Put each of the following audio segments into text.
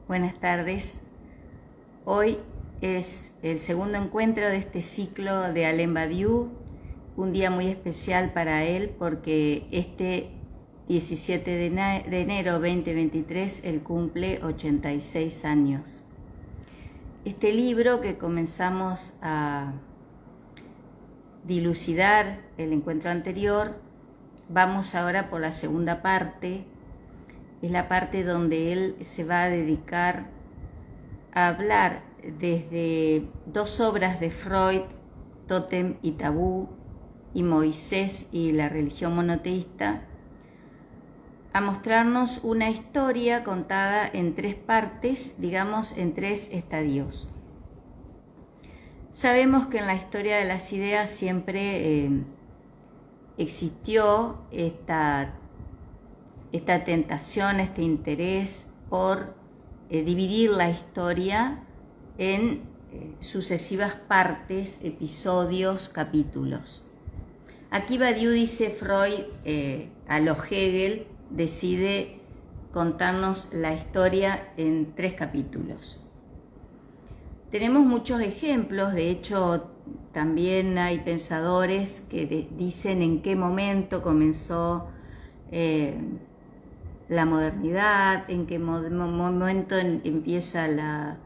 Buenas tardes. Hoy es el segundo encuentro de este ciclo de Alain Badiou, un día muy especial para él porque este 17 de enero 2023 él cumple 86 años. Este libro que comenzamos a dilucidar el encuentro anterior, vamos ahora por la segunda parte. Es la parte donde él se va a dedicar a hablar desde dos obras de Freud, Tótem y Tabú, y Moisés y la religión monoteísta, a mostrarnos una historia contada en tres partes, digamos en tres estadios. Sabemos que en la historia de las ideas siempre existió esta tentación, este interés por dividir la historia en sucesivas partes, episodios, capítulos. Aquí Badiou, dice Freud, a lo Hegel, decide contarnos la historia en tres capítulos. Tenemos muchos ejemplos, de hecho también hay pensadores que dicen en qué momento comenzó la modernidad, en qué momento empieza la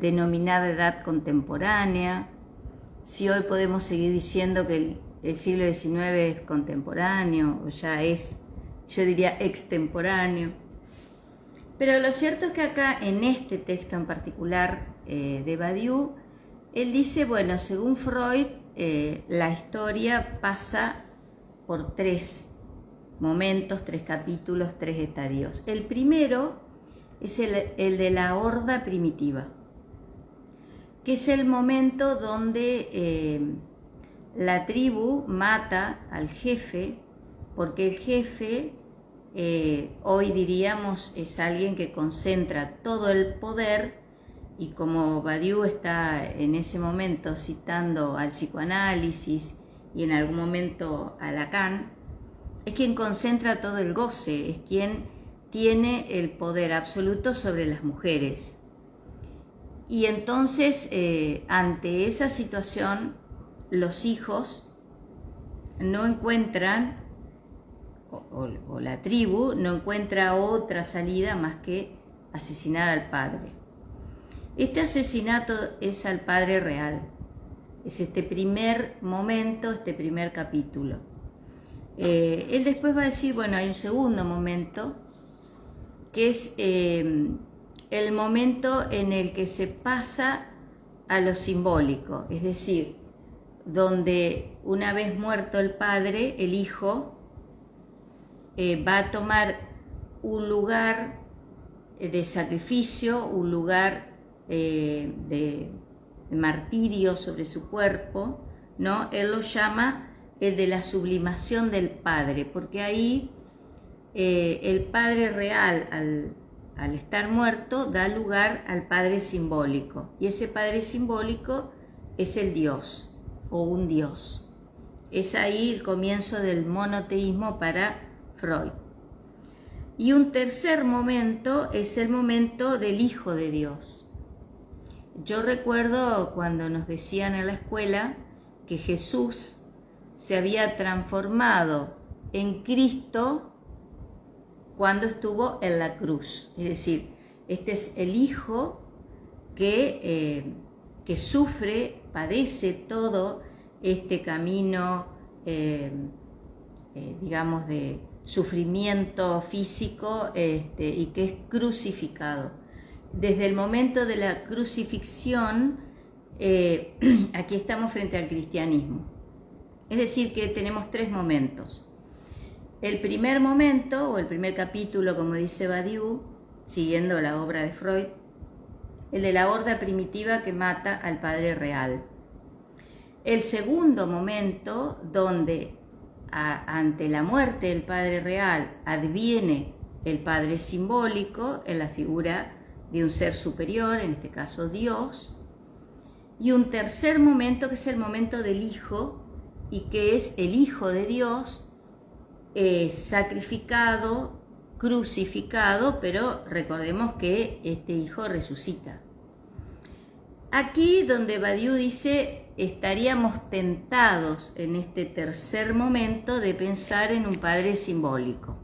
denominada edad contemporánea, si hoy podemos seguir diciendo que el siglo XIX es contemporáneo o ya es, yo diría, extemporáneo. Pero lo cierto es que acá, en este texto en particular de Badiou, él dice, bueno, según Freud, la historia pasa por tres momentos, tres capítulos, tres estadios. El primero es el de la horda primitiva, que es el momento donde la tribu mata al jefe, porque el jefe, hoy diríamos, es alguien que concentra todo el poder, y como Badiou está en ese momento citando al psicoanálisis y en algún momento a Lacan, es quien concentra todo el goce, es quien tiene el poder absoluto sobre las mujeres. Y entonces, ante esa situación, los hijos no encuentran, o la tribu no encuentra otra salida más que asesinar al padre. Este asesinato es al padre real, es este primer momento, este primer capítulo. Él después va a decir, bueno, hay un segundo momento, que es el momento en el que se pasa a lo simbólico, es decir, donde una vez muerto el padre, el hijo va a tomar un lugar de sacrificio, un lugar de martirio sobre su cuerpo, ¿no? Él lo llama el de la sublimación del padre, porque ahí el padre real, al estar muerto, da lugar al padre simbólico, y ese padre simbólico es el Dios, o un Dios. Es ahí el comienzo del monoteísmo para Freud. Y un tercer momento es el momento del Hijo de Dios. Yo recuerdo cuando nos decían en la escuela que Jesús se había transformado en Cristo cuando estuvo en la cruz. Es decir, este es el Hijo que sufre, padece todo este camino, digamos, de sufrimiento físico y que es crucificado. Desde el momento de la crucifixión, aquí estamos frente al cristianismo. Es decir, que tenemos tres momentos. El primer momento, o el primer capítulo, como dice Badiou, siguiendo la obra de Freud, el de la horda primitiva que mata al padre real. El segundo momento, donde ante la muerte del padre real adviene el padre simbólico en la figura de un ser superior, en este caso Dios. Y un tercer momento, que es el momento del Hijo, y que es el Hijo de Dios sacrificado crucificado, pero recordemos que este hijo resucita. Aquí donde Badiou dice, estaríamos tentados en este tercer momento de pensar en un padre simbólico,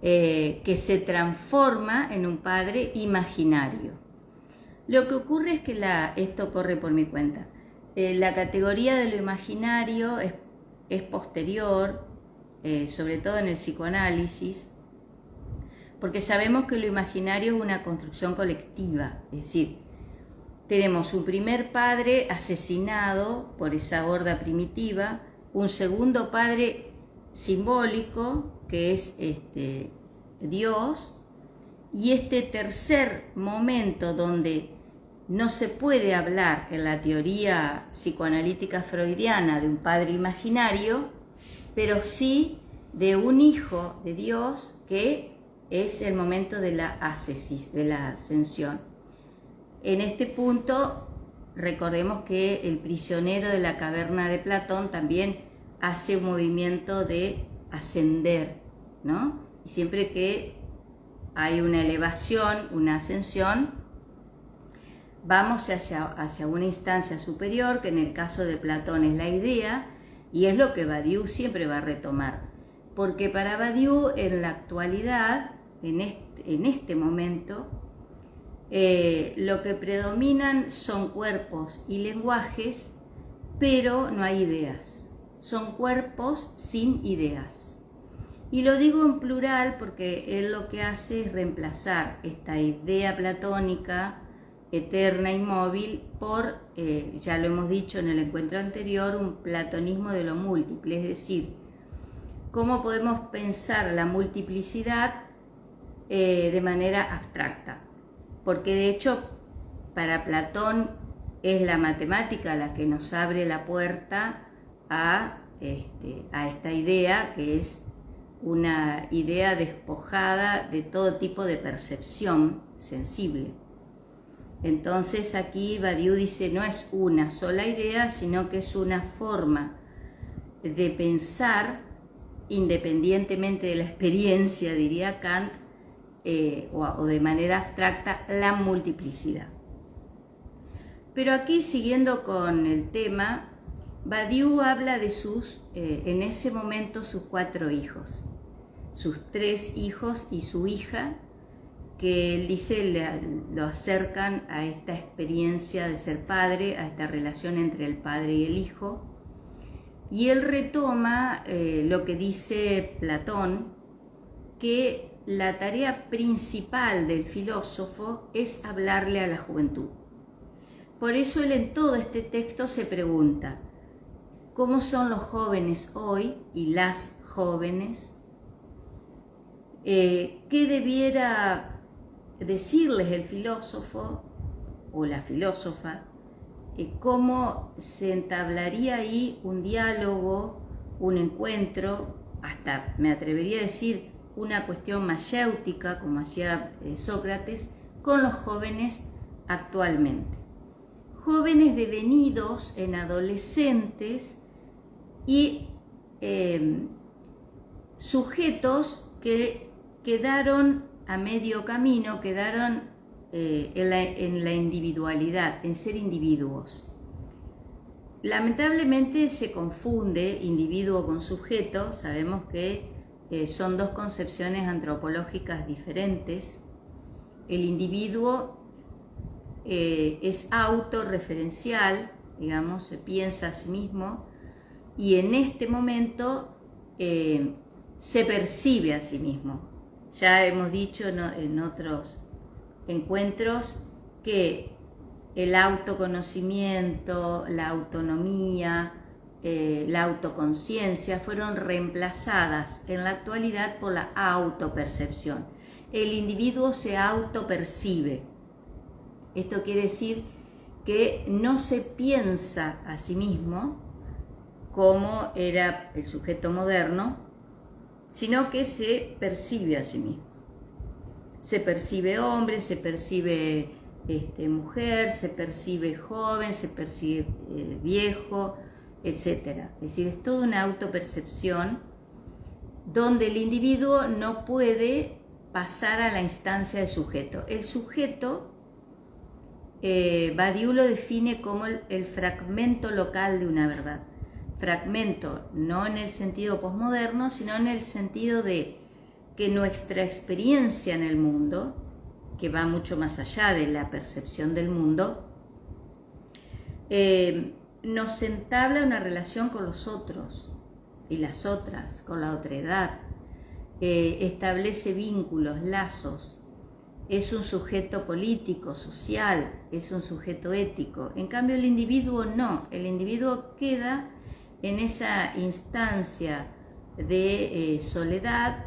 que se transforma en un padre imaginario. Lo que ocurre es que esto corre por mi cuenta. La categoría de lo imaginario es posterior, sobre todo en el psicoanálisis, porque sabemos que lo imaginario es una construcción colectiva, es decir, tenemos un primer padre asesinado por esa horda primitiva, un segundo padre simbólico, que es Dios, y este tercer momento donde no se puede hablar en la teoría psicoanalítica freudiana de un padre imaginario, pero sí de un hijo de Dios, que es el momento de la ascesis, de la ascensión. En este punto, recordemos que el prisionero de la caverna de Platón también hace un movimiento de ascender, ¿no? Y siempre que hay una elevación, una ascensión, vamos hacia una instancia superior, que en el caso de Platón es la idea, y es lo que Badiou siempre va a retomar. Porque para Badiou, en la actualidad, en este momento, lo que predominan son cuerpos y lenguajes, pero no hay ideas. Son cuerpos sin ideas. Y lo digo en plural porque él lo que hace es reemplazar esta idea platónica, eterna, inmóvil, por, ya lo hemos dicho en el encuentro anterior, un platonismo de lo múltiple, es decir, cómo podemos pensar la multiplicidad de manera abstracta. Porque de hecho para Platón es la matemática la que nos abre la puerta a esta idea, que es una idea despojada de todo tipo de percepción sensible. Entonces aquí Badiou dice, no es una sola idea, sino que es una forma de pensar independientemente de la experiencia, diría Kant, o de manera abstracta, la multiplicidad. Pero aquí, siguiendo con el tema, Badiou habla de en ese momento, sus 4 hijos, sus 3 hijos y su hija, que él dice lo acercan a esta experiencia de ser padre, a esta relación entre el padre y el hijo, y él retoma lo que dice Platón, que la tarea principal del filósofo es hablarle a la juventud. Por eso él en todo este texto se pregunta, ¿cómo son los jóvenes hoy y las jóvenes? ¿Qué debiera decirles el filósofo o la filósofa? ¿Cómo se entablaría ahí un diálogo, un encuentro, hasta me atrevería a decir una cuestión mayéutica, como hacía Sócrates, con los jóvenes actualmente? Jóvenes devenidos en adolescentes y sujetos que quedaron a medio camino, quedaron en la individualidad, en ser individuos. Lamentablemente se confunde individuo con sujeto. Sabemos que son 2 concepciones antropológicas diferentes. El individuo es autorreferencial, digamos, se piensa a sí mismo, y en este momento se percibe a sí mismo. Ya hemos dicho en otros encuentros que el autoconocimiento, la autonomía, la autoconciencia fueron reemplazadas en la actualidad por la autopercepción. El individuo se autopercibe. Esto quiere decir que no se piensa a sí mismo como era el sujeto moderno, sino que se percibe a sí mismo. Se percibe hombre, se percibe mujer, se percibe joven, se percibe viejo, etc. Es decir, es toda una autopercepción donde el individuo no puede pasar a la instancia de sujeto. El sujeto, Badiou lo define como el fragmento local de una verdad. Fragmento no en el sentido posmoderno, sino en el sentido de que nuestra experiencia en el mundo, que va mucho más allá de la percepción del mundo, nos entabla una relación con los otros y las otras, con la otredad, establece vínculos, lazos, es un sujeto político, social, es un sujeto ético. En cambio el individuo no, el individuo queda en esa instancia de soledad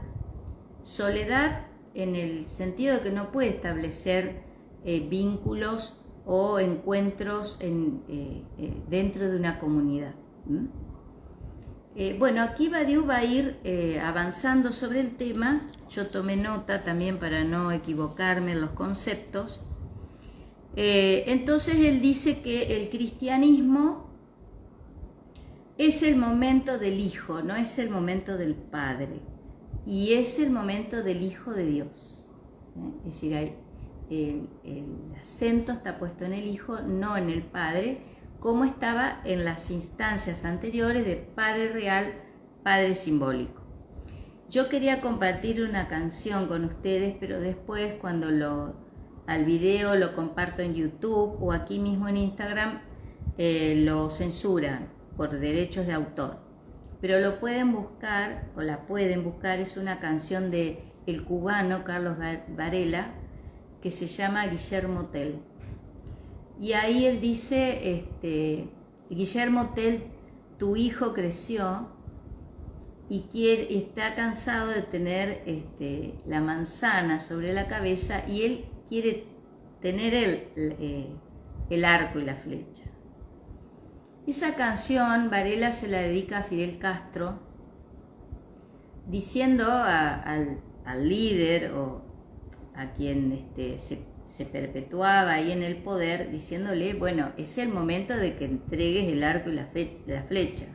en el sentido de que no puede establecer vínculos o encuentros dentro de una comunidad. Bueno, aquí Badiou va a ir avanzando sobre el tema. Yo tomé nota también para no equivocarme en los conceptos. Entonces él dice que el cristianismo es el momento del Hijo, no es el momento del Padre, y es el momento del Hijo de Dios. Es decir, el acento está puesto en el Hijo, no en el Padre, como estaba en las instancias anteriores de Padre real, Padre simbólico. Yo quería compartir una canción con ustedes, pero después cuando al video lo comparto en YouTube o aquí mismo en Instagram, lo censuran por derechos de autor. Pero lo pueden buscar, o la pueden buscar, es una canción de el cubano Carlos Varela, que se llama Guillermo Tell. Y ahí él dice, Guillermo Tell, tu hijo creció y está cansado de tener la manzana sobre la cabeza y él quiere tener el arco y la flecha. Esa canción Varela se la dedica a Fidel Castro, diciendo al líder o a quien se perpetuaba ahí en el poder, diciéndole, bueno, es el momento de que entregues el arco y la flecha.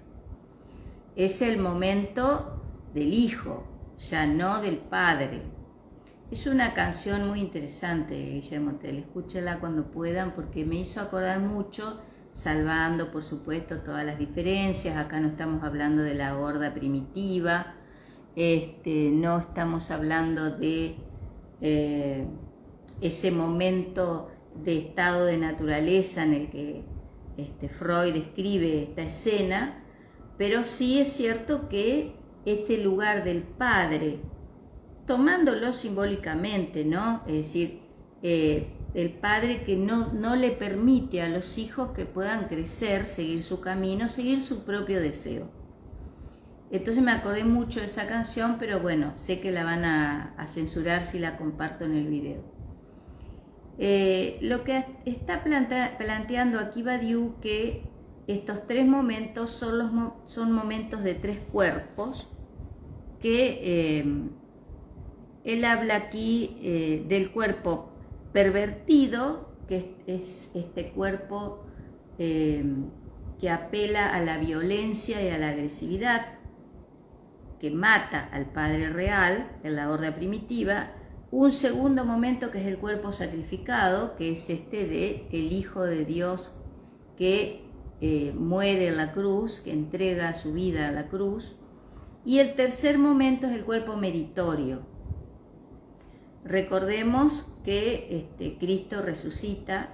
Es el momento del hijo, ya no del padre. Es una canción muy interesante, Guillermo Tell, escúchenla cuando puedan porque me hizo acordar mucho, salvando por supuesto todas las diferencias. Acá no estamos hablando de la horda primitiva, no estamos hablando de ese momento de estado de naturaleza en el que Freud describe esta escena, pero sí es cierto que este lugar del padre, tomándolo simbólicamente, ¿no? Es decir, el padre que no le permite a los hijos que puedan crecer, seguir su camino, seguir su propio deseo. Entonces me acordé mucho de esa canción, pero bueno, sé que la van a censurar si la comparto en el video. Lo que está planteando aquí Badiou, que estos tres momentos son momentos de tres cuerpos, que él habla aquí del cuerpo pervertido, que es este cuerpo que apela a la violencia y a la agresividad, que mata al padre real en la horda primitiva. Un segundo momento que es el cuerpo sacrificado, que es de el Hijo de Dios que muere en la cruz, que entrega su vida a la cruz. Y el tercer momento es el cuerpo meritorio. Recordemos que Cristo resucita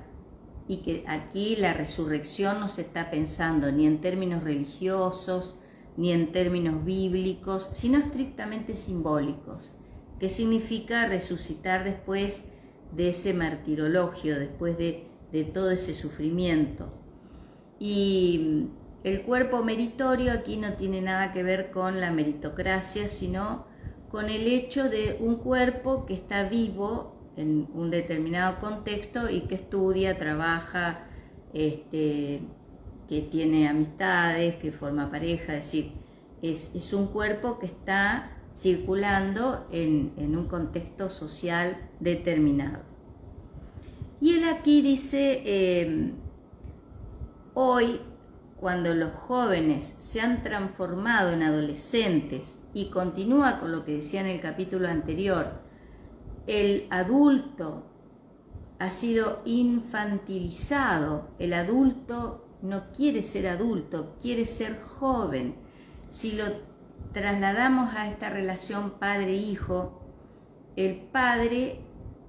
y que aquí la resurrección no se está pensando ni en términos religiosos, ni en términos bíblicos, sino estrictamente simbólicos. ¿Qué significa resucitar después de ese martirologio, después de todo ese sufrimiento? Y el cuerpo meritorio aquí no tiene nada que ver con la meritocracia, sino con el hecho de un cuerpo que está vivo en un determinado contexto y que estudia, trabaja, que tiene amistades, que forma pareja, es decir, es un cuerpo que está circulando en un contexto social determinado. Y él aquí dice, hoy cuando los jóvenes se han transformado en adolescentes, y continúa con lo que decía en el capítulo anterior, el adulto ha sido infantilizado, el adulto no quiere ser adulto, quiere ser joven. Si lo trasladamos a esta relación padre-hijo, el padre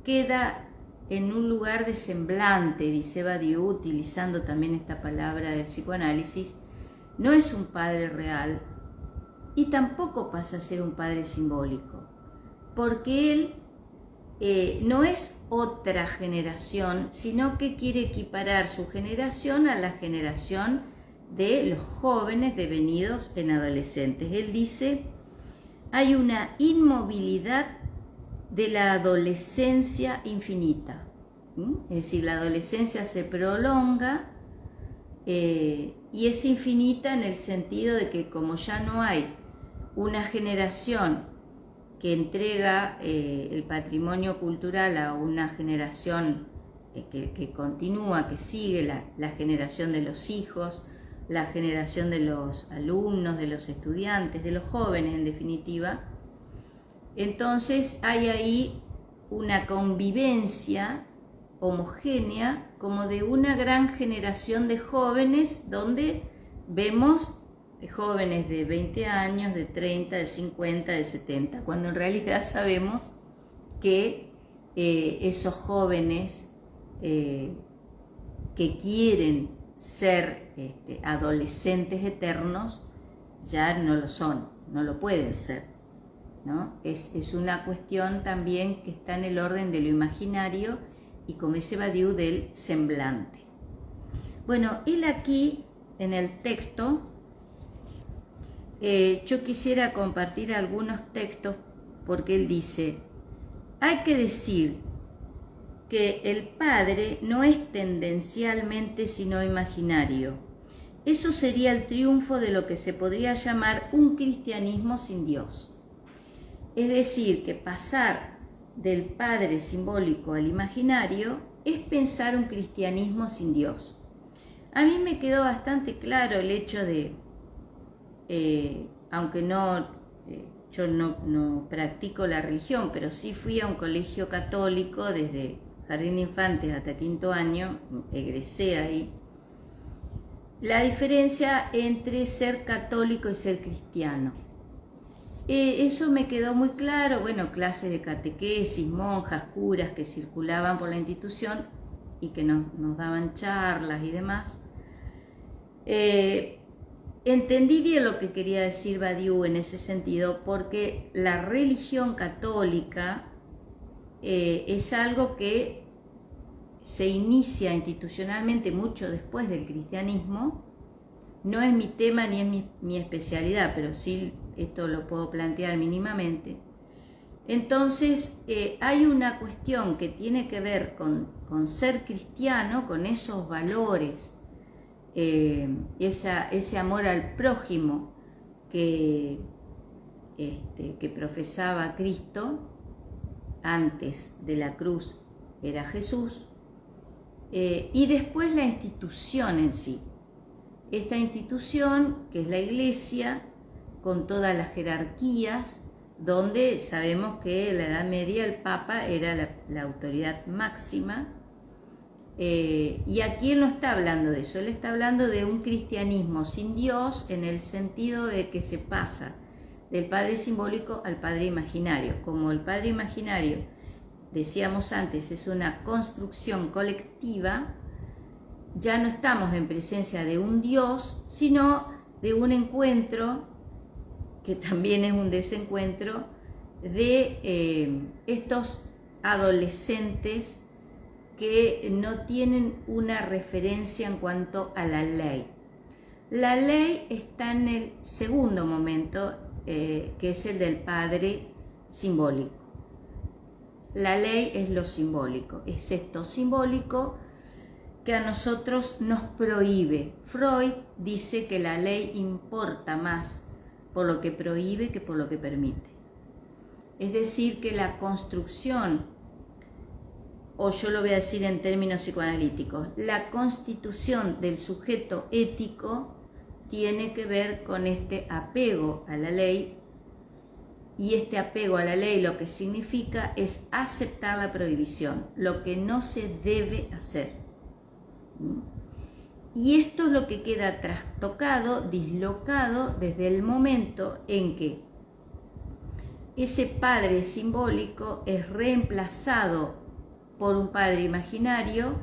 queda en un lugar de semblante, dice Badiou, utilizando también esta palabra del psicoanálisis. No es un padre real y tampoco pasa a ser un padre simbólico, porque él no es otra generación, sino que quiere equiparar su generación a la generación de los jóvenes devenidos en adolescentes. Él dice, hay una inmovilidad de la adolescencia infinita. Es decir, la adolescencia se prolonga y es infinita en el sentido de que como ya no hay una generación que entrega el patrimonio cultural a una generación que continúa, que sigue la generación de los hijos, la generación de los alumnos, de los estudiantes, de los jóvenes en definitiva. Entonces hay ahí una convivencia homogénea como de una gran generación de jóvenes donde vemos jóvenes de 20 años, de 30, de 50, de 70, cuando en realidad sabemos que esos jóvenes que quieren ser adolescentes eternos ya no lo son, no lo pueden ser, ¿no? Es una cuestión también que está en el orden de lo imaginario y, como dice Badiou, del semblante. Bueno, él aquí en el texto, yo quisiera compartir algunos textos porque él dice, hay que decir que el Padre no es tendencialmente sino imaginario. Eso sería el triunfo de lo que se podría llamar un cristianismo sin Dios. Es decir, que pasar del Padre simbólico al imaginario es pensar un cristianismo sin Dios. A mí me quedó bastante claro el hecho de, aunque yo no practico la religión, pero sí fui a un colegio católico desde jardín de infantes hasta 5º año, egresé ahí. La diferencia entre ser católico y ser cristiano. Eso me quedó muy claro, bueno, clases de catequesis, monjas, curas que circulaban por la institución y que nos daban charlas y demás. Entendí bien lo que quería decir Badiou en ese sentido, porque la religión católica es algo que se inicia institucionalmente mucho después del cristianismo. No es mi tema ni es mi especialidad, pero sí esto lo puedo plantear mínimamente. Entonces hay una cuestión que tiene que ver con ser cristiano, con esos valores, ese amor al prójimo que profesaba Cristo antes de la cruz, era Jesús, y después la institución en sí. Esta institución, que es la Iglesia, con todas las jerarquías, donde sabemos que en la Edad Media el Papa era la autoridad máxima, y aquí él no está hablando de eso, él está hablando de un cristianismo sin Dios en el sentido de que se pasa del Padre simbólico al Padre imaginario. Como el Padre imaginario, decíamos antes, es una construcción colectiva, ya no estamos en presencia de un Dios, sino de un encuentro, que también es un desencuentro, de estos adolescentes que no tienen una referencia en cuanto a la ley. La ley está en el segundo momento, que es el del Padre simbólico. La ley es lo simbólico, es esto simbólico que a nosotros nos prohíbe. Freud dice que la ley importa más por lo que prohíbe que por lo que permite. Es decir, que la construcción, o yo lo voy a decir en términos psicoanalíticos, la constitución del sujeto ético tiene que ver con este apego a la ley, y este apego a la ley lo que significa es aceptar la prohibición, lo que no se debe hacer. Y esto es lo que queda trastocado, dislocado desde el momento en que ese padre simbólico es reemplazado por un padre imaginario,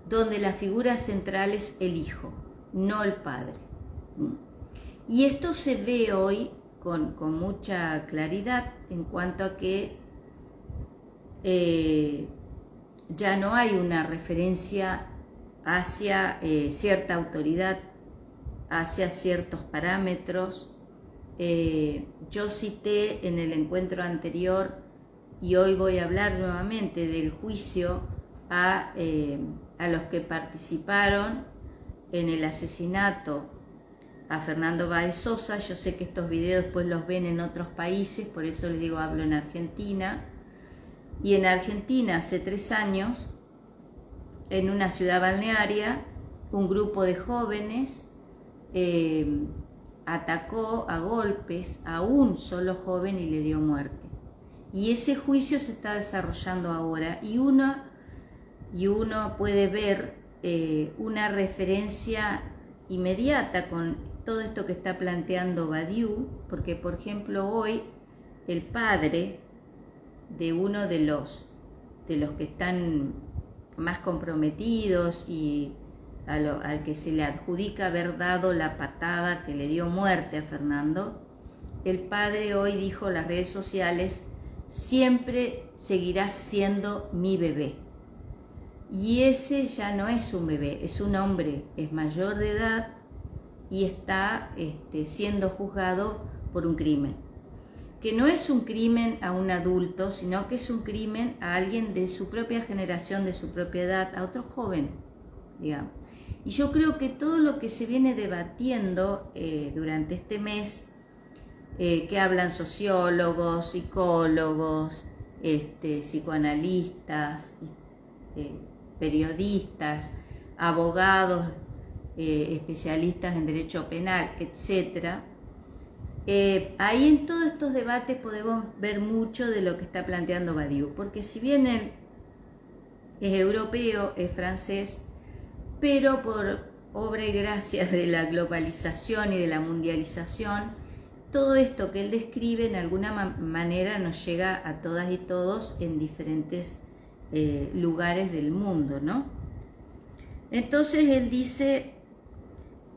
donde la figura central es el hijo, no el padre. Y esto se ve hoy con mucha claridad en cuanto a que ya no hay una referencia hacia cierta autoridad, hacia ciertos parámetros. Yo cité en el encuentro anterior, y hoy voy a hablar nuevamente del juicio a los que participaron en el asesinato a Fernando Báez Sosa. Yo sé que estos videos después los ven en otros países, por eso les digo, hablo en Argentina. Y en Argentina hace 3 años, en una ciudad balnearia, un grupo de jóvenes atacó a golpes a un solo joven y le dio muerte. Y ese juicio se está desarrollando ahora, y uno puede ver una referencia inmediata con todo esto que está planteando Badiou, porque por ejemplo hoy el padre de uno de los que están más comprometidos y al que se le adjudica haber dado la patada que le dio muerte a Fernando, el padre hoy dijo en las redes sociales: siempre seguirás siendo mi bebé. Y ese ya no es un bebé, es un hombre, es mayor de edad y está siendo juzgado por un crimen. Que no es un crimen a un adulto, sino que es un crimen a alguien de su propia generación, de su propia edad, a otro joven, digamos. Y yo creo que todo lo que se viene debatiendo durante este mes, que hablan sociólogos, psicólogos, psicoanalistas, periodistas, abogados, especialistas en derecho penal, etc. Ahí en todos estos debates podemos ver mucho de lo que está planteando Badiou, porque si bien él es europeo, es francés, pero por obra y gracia de la globalización y de la mundialización, todo esto que él describe en alguna manera nos llega a todas y todos en diferentes lugares del mundo, ¿no? Entonces él dice: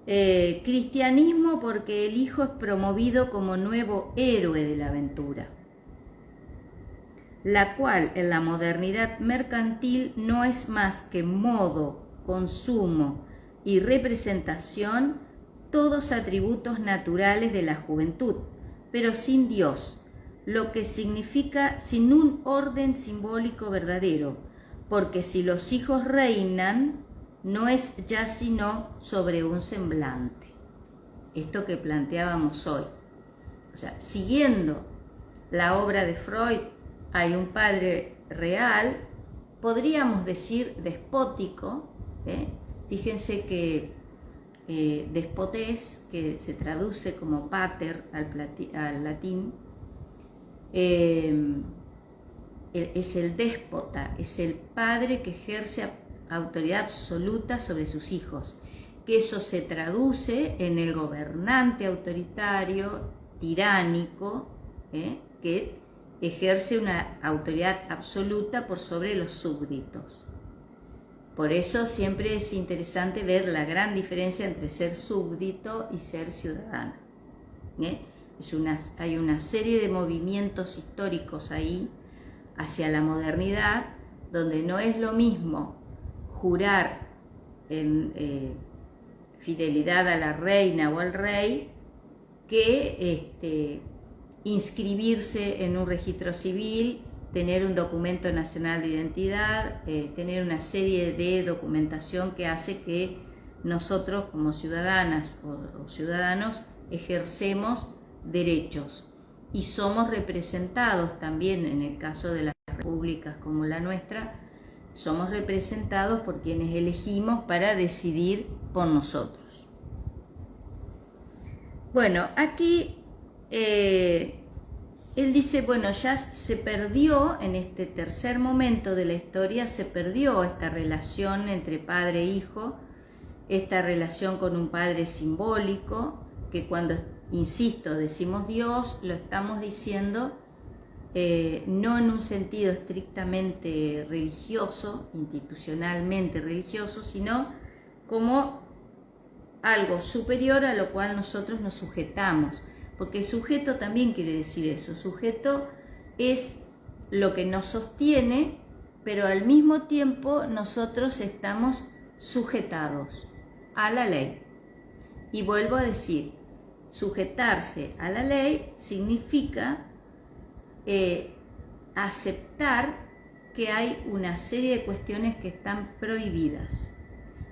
cristianismo porque el hijo es promovido como nuevo héroe de la aventura, la cual en la modernidad mercantil no es más que modo, consumo y representación, todos atributos naturales de la juventud, pero sin Dios, lo que significa sin un orden simbólico verdadero, porque si los hijos reinan, no es ya sino sobre un semblante. Esto que planteábamos hoy. O sea, siguiendo la obra de Freud, hay un padre real, podríamos decir despótico. Fíjense que despotés, que se traduce como pater al latín, es el déspota, es el padre que ejerce autoridad absoluta sobre sus hijos, que eso se traduce en el gobernante autoritario, tiránico, que ejerce una autoridad absoluta por sobre los súbditos. Por eso siempre es interesante ver la gran diferencia entre ser súbdito y ser ciudadano. Hay una serie de movimientos históricos ahí hacia la modernidad, donde no es lo mismo jurar en fidelidad a la reina o al rey que inscribirse en un registro civil, tener un documento nacional de identidad, tener una serie de documentación que hace que nosotros como ciudadanas o ciudadanos ejercemos derechos y somos representados también, en el caso de las repúblicas como la nuestra, somos representados por quienes elegimos para decidir por nosotros. Bueno, aquí él dice, bueno, ya se perdió en este tercer momento de la historia, se perdió esta relación entre padre e hijo, esta relación con un padre simbólico, que cuando, insisto, decimos Dios, lo estamos diciendo no en un sentido estrictamente religioso, institucionalmente religioso, sino como algo superior a lo cual nosotros nos sujetamos, porque sujeto también quiere decir eso, sujeto es lo que nos sostiene, pero al mismo tiempo nosotros estamos sujetados a la ley. Y vuelvo a decir, sujetarse a la ley significa aceptar que hay una serie de cuestiones que están prohibidas.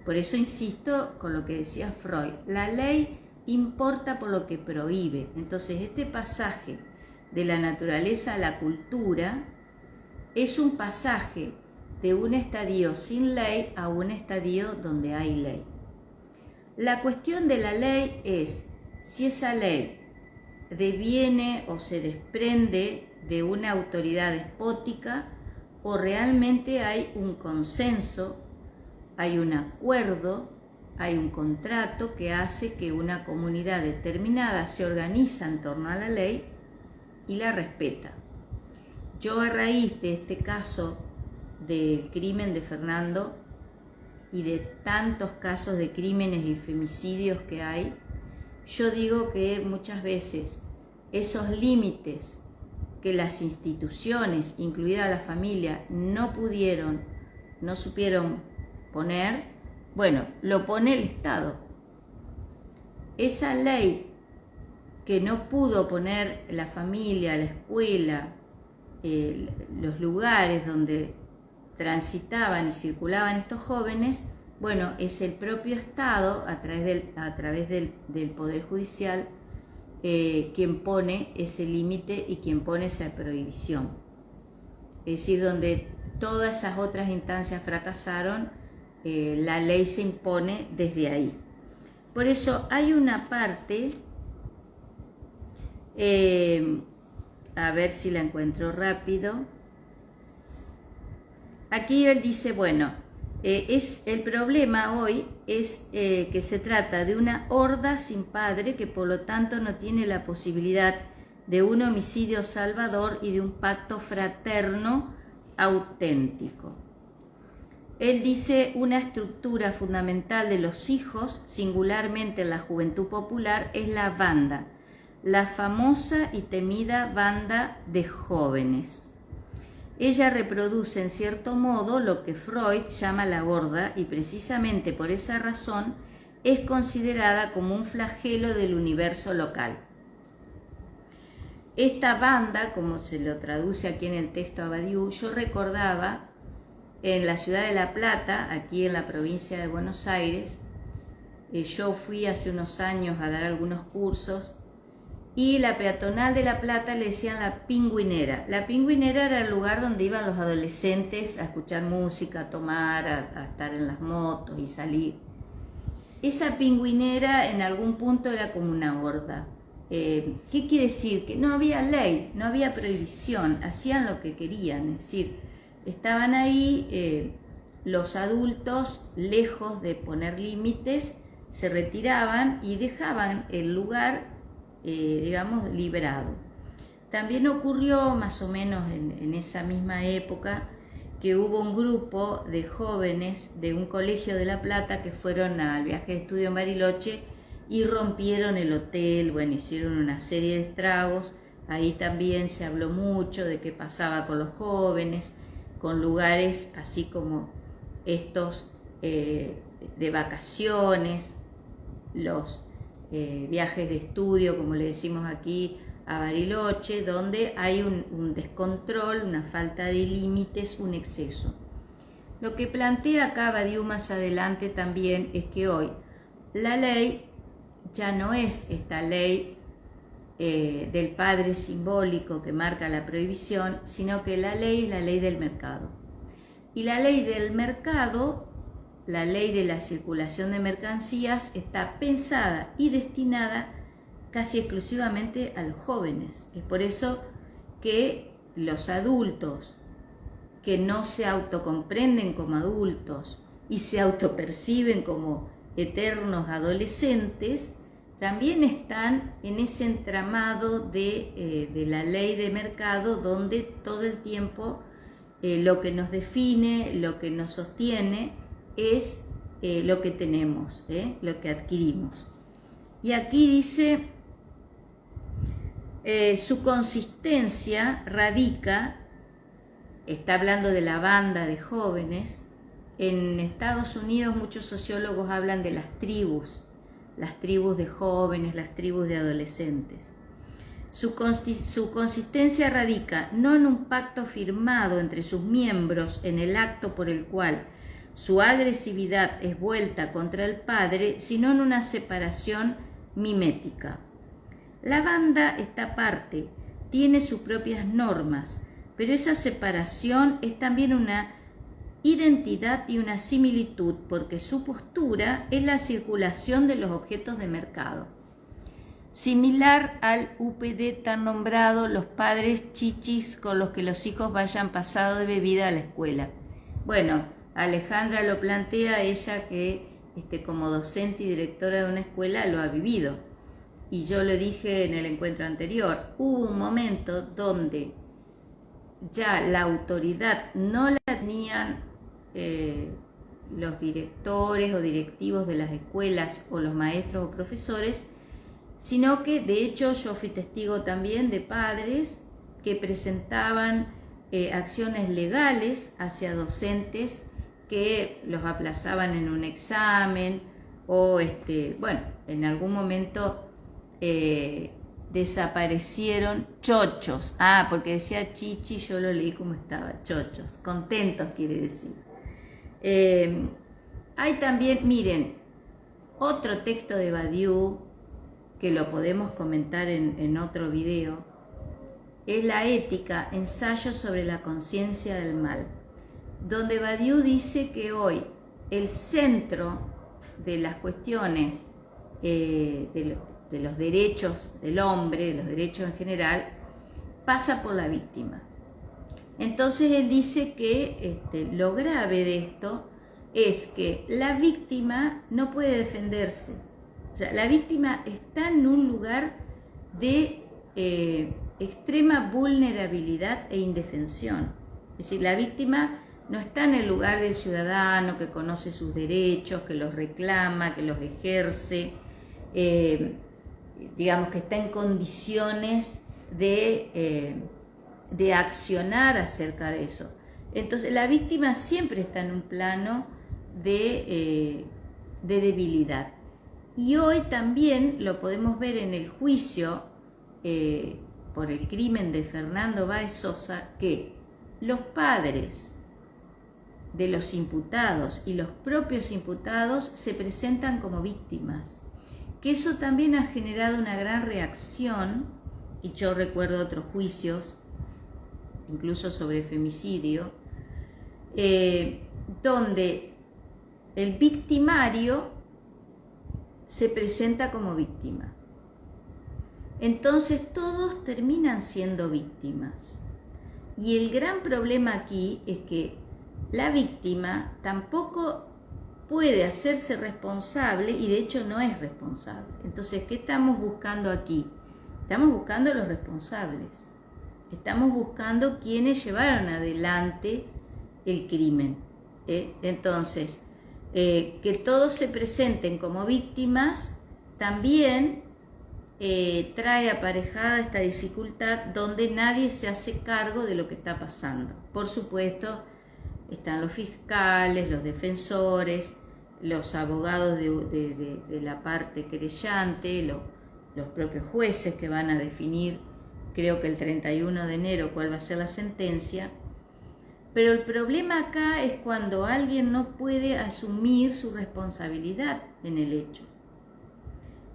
Por eso insisto con lo que decía Freud, la ley importa por lo que prohíbe. Entonces este pasaje de la naturaleza a la cultura es un pasaje de un estadio sin ley a un estadio donde hay ley. La cuestión de la ley es si esa ley deviene o se desprende de una autoridad despótica o realmente hay un consenso, hay un acuerdo, hay un contrato que hace que una comunidad determinada se organiza en torno a la ley y la respeta. Yo a raíz de este caso del crimen de Fernando y de tantos casos de crímenes y femicidios que hay, yo digo que muchas veces esos límites que las instituciones, incluida la familia, no supieron poner, bueno, lo pone el Estado. Esa ley que no pudo poner la familia, la escuela, los lugares donde transitaban y circulaban estos jóvenes, bueno, es el propio Estado, a través del Poder Judicial, quien pone ese límite y quien pone esa prohibición. Es decir, donde todas esas otras instancias fracasaron, la ley se impone desde ahí. Por eso hay una parte, a ver si la encuentro rápido. Aquí él dice, bueno, el problema hoy es que se trata de una horda sin padre que por lo tanto no tiene la posibilidad de un homicidio salvador y de un pacto fraterno auténtico. Él dice una estructura fundamental de los hijos, singularmente en la juventud popular, es la banda, la famosa y temida banda de jóvenes. Ella reproduce en cierto modo lo que Freud llama la horda y precisamente por esa razón es considerada como un flagelo del universo local. Esta banda, como se lo traduce aquí en el texto a Badiou, yo recordaba en la ciudad de La Plata, aquí en la provincia de Buenos Aires. Yo fui hace unos años a dar algunos cursos y la peatonal de La Plata le decían la pingüinera. La pingüinera era el lugar donde iban los adolescentes a escuchar música, a tomar, a estar en las motos y salir. Esa pingüinera en algún punto era como una horda. ¿Qué quiere decir? Que no había ley, no había prohibición, hacían lo que querían, es decir, estaban ahí los adultos, lejos de poner límites, se retiraban y dejaban el lugar digamos, liberado. También ocurrió más o menos en esa misma época que hubo un grupo de jóvenes de un colegio de La Plata que fueron al viaje de estudio en Bariloche y rompieron el hotel, bueno, hicieron una serie de estragos. Ahí también se habló mucho de qué pasaba con los jóvenes, con lugares así como estos de vacaciones, los viajes de estudio, como le decimos aquí, a Bariloche, donde hay un descontrol, una falta de límites, un exceso. Lo que plantea acá Badiou más adelante también es que hoy la ley ya no es esta ley del padre simbólico que marca la prohibición, sino que la ley es la ley del mercado. Y la ley del mercado, la ley de la circulación de mercancías, está pensada y destinada casi exclusivamente a los jóvenes. Es por eso que los adultos que no se autocomprenden como adultos y se autoperciben como eternos adolescentes, también están en ese entramado de la ley de mercado, donde todo el tiempo lo que nos define, lo que nos sostiene es lo que tenemos, lo que adquirimos. Y aquí dice, su consistencia radica, está hablando de la banda de jóvenes. En Estados Unidos muchos sociólogos hablan de las tribus de jóvenes, las tribus de adolescentes. Su consistencia radica no en un pacto firmado entre sus miembros en el acto por el cual su agresividad es vuelta contra el padre, sino en una separación mimética. La banda, esta parte, tiene sus propias normas, pero esa separación es también una identidad y una similitud, porque su postura es la circulación de los objetos de mercado. Similar al UPD tan nombrado, los padres chichis con los que los hijos vayan pasado de bebida a la escuela. Bueno, Alejandra lo plantea, ella que como docente y directora de una escuela lo ha vivido. Y yo lo dije en el encuentro anterior, hubo un momento donde ya la autoridad no la tenían los directores o directivos de las escuelas o los maestros o profesores, sino que de hecho yo fui testigo también de padres que presentaban acciones legales hacia docentes que los aplazaban en un examen o bueno, en algún momento desaparecieron chochos. Porque decía chichi, yo lo leí como estaba, chochos, contentos quiere decir. Hay también, miren, otro texto de Badiou, que lo podemos comentar en otro video, es La ética, ensayo sobre la conciencia del mal, donde Badiou dice que hoy el centro de las cuestiones de los derechos del hombre, de los derechos en general, pasa por la víctima. Entonces él dice que lo grave de esto es que la víctima no puede defenderse. O sea, la víctima está en un lugar de extrema vulnerabilidad e indefensión. Es decir, la víctima no está en el lugar del ciudadano que conoce sus derechos, que los reclama, que los ejerce, digamos que está en condiciones de accionar acerca de eso. Entonces la víctima siempre está en un plano de debilidad. Y hoy también lo podemos ver en el juicio por el crimen de Fernando Báez Sosa, que los padres de los imputados y los propios imputados se presentan como víctimas, que eso también ha generado una gran reacción. Y yo recuerdo otros juicios, incluso sobre femicidio, donde el victimario se presenta como víctima. Entonces todos terminan siendo víctimas. Y el gran problema aquí es que la víctima tampoco puede hacerse responsable y de hecho no es responsable. Entonces, ¿qué estamos buscando aquí? Estamos buscando los responsables. Estamos buscando quienes llevaron adelante el crimen. Entonces, que todos se presenten como víctimas también trae aparejada esta dificultad donde nadie se hace cargo de lo que está pasando. Por supuesto, están los fiscales, los defensores, los abogados de la parte querellante, los propios jueces que van a definir, creo que el 31 de enero, cuál va a ser la sentencia. Pero el problema acá es cuando alguien no puede asumir su responsabilidad en el hecho.